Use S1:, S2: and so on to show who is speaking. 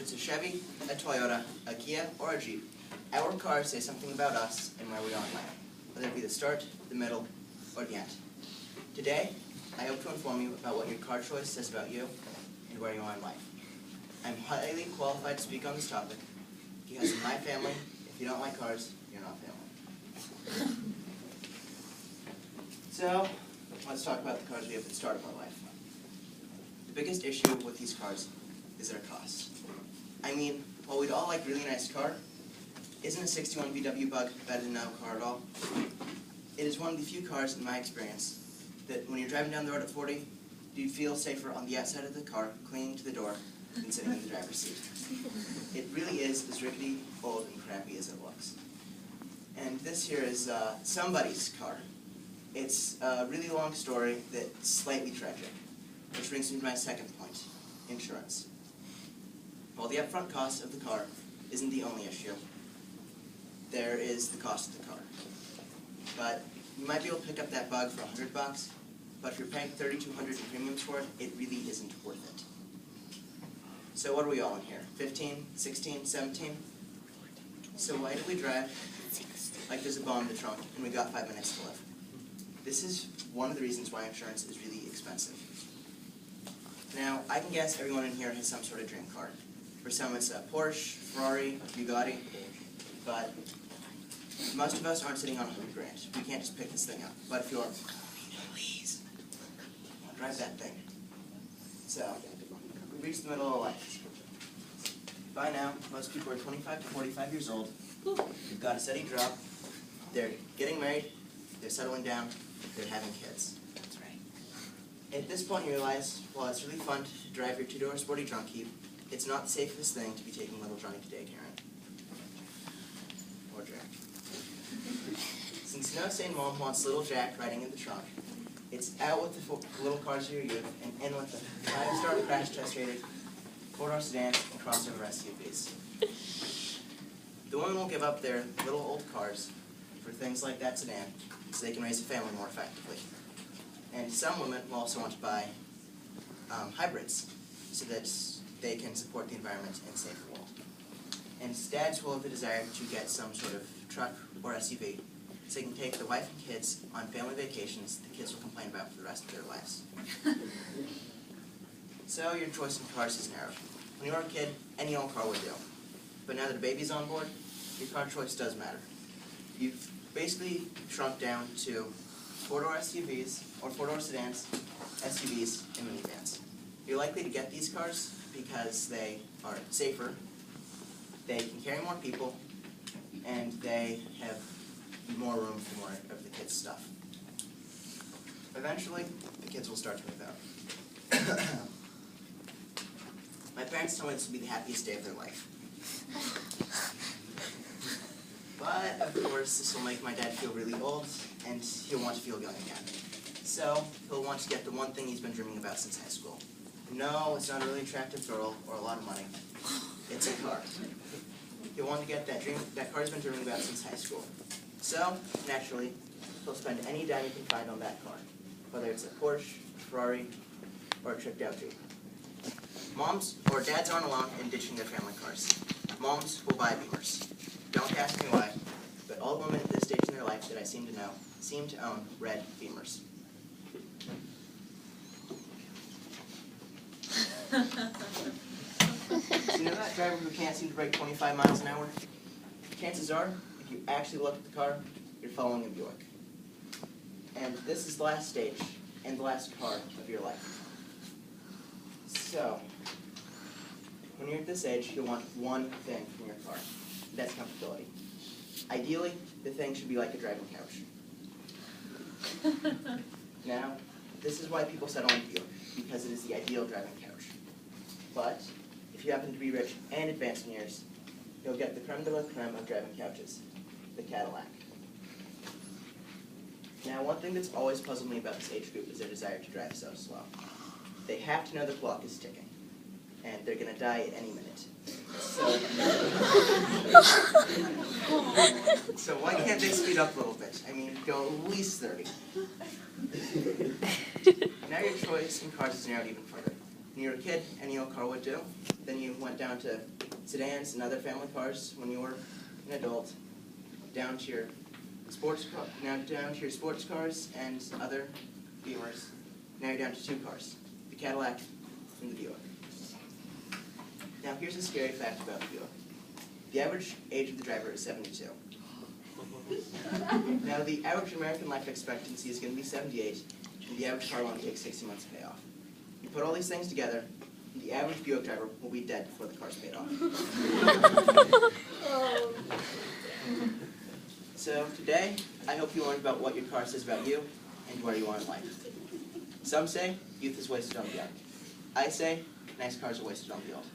S1: it's a Chevy, a Toyota, a Kia, or a Jeep, our cars say something about us and where we are in life, whether it be the start, the middle, or the end. Today, I hope to inform you about what your car choice says about you and where you are in life. I'm highly qualified to speak on this topic because in my family, if you don't like cars, you're not family. So, let's talk about the cars we have at the start of our life. The biggest issue with these cars is their cost. I mean, while we'd all like a really nice car, isn't a 61 VW Bug better than no car at all? It is one of the few cars, in my experience, that when you're driving down the road at 40, you'd feel safer on the outside of the car, clinging to the door, than sitting in the driver's seat. It really is as rickety, old, and crappy as it looks. And this here is somebody's car. It's a really long story that's slightly tragic, which brings me to my second point, insurance. While the upfront cost of the car isn't the only issue, there is the cost of the car. But you might be able to pick up that Bug for $100, but if you're paying $3,200 in premiums for it, it really isn't worth it. So what are we all in here? 15, 16, 17? So why do we drive like there's a bomb in the trunk and we got 5 minutes to live? This is one of the reasons why insurance is really expensive. Now, I can guess everyone in here has some sort of dream car. For some it's a Porsche, Ferrari, Bugatti, but most of us aren't sitting on $100 grand. We can't just pick this thing up. But if you're, please, drive that thing. So, we reached the middle of life. By now, most people are 25 to 45 years old. They've got a steady job. They're getting married. They're settling down. They're having kids. That's right. At this point, you realize, while it's really fun to drive your two-door sporty trunk keep, it's not the safest thing to be taking little Johnny to daycare in. Or Jack. Since no sane mom wants little Jack riding in the trunk, it's out with the little cars of your youth and in with the 5-star crash test rated 4-door sedans and crossover SUVs. The women will give up their little old cars for things like that sedan so they can raise a family more effectively. And some women will also want to buy hybrids so that they can support the environment and save the world. And dads will have the desire to get some sort of truck or SUV so they can take the wife and kids on family vacations the kids will complain about for the rest of their lives. So your choice in cars is narrowed. When you were a kid, any old car would do. But now that a baby's on board, your car choice does matter. You've basically shrunk down to 4-door SUVs, or 4-door sedans, SUVs, and minivans. You're likely to get these cars because they are safer, they can carry more people, and they have more room for more of the kids' stuff. Eventually, the kids will start to move out. My parents told me this would be the happiest day of their life. But, of course, this will make my dad feel really old, and he'll want to feel young again. So, he'll want to get the one thing he's been dreaming about since high school. No, it's not a really attractive girl or a lot of money. It's a car. He'll want to get that car he's been dreaming about since high school. So, naturally, he'll spend any dime he can find on that car, whether it's a Porsche, Ferrari, or a tricked-out Jeep. Moms or dads aren't alone in ditching their family cars. Moms will buy Beamers. Don't ask me why, but all women at this stage in their life that I seem to know seem to own red Beamers. So you know that driver who can't seem to break 25 miles an hour? Chances are, if you actually look at the car, you're following a Buick. And this is the last stage and the last car of your life. So, when you're at this age, you'll want one thing from your car. That's comfortability. Ideally, the thing should be like a driving couch. Now, this is why people settle on Buick, because it is the ideal driving couch. But, if you happen to be rich and advanced in years, you'll get the creme de la creme of driving couches, the Cadillac. Now, one thing that's always puzzled me about this age group is their desire to drive so slow. They have to know the clock is ticking, and they're going to die at any minute. So why can't they speed up a little bit? I mean, go at least 30. Now your choice in cars is narrowed even further. when you were a kid, any old car would do. Then you went down to sedans and other family cars when you were an adult, down to your sports cars and other Beamers. Now you're down to 2 cars, the Cadillac and the Buick. Now here's a scary fact about the Buick. The average age of the driver is 72. Now the average American life expectancy is going to be 78, and the average car loan takes 60 months to pay off. You put all these things together, and the average Buick driver will be dead before the car's paid off. So today, I hope you learned about what your car says about you and where you are in life. Some say youth is wasted on the young. I say nice cars are wasted on the old.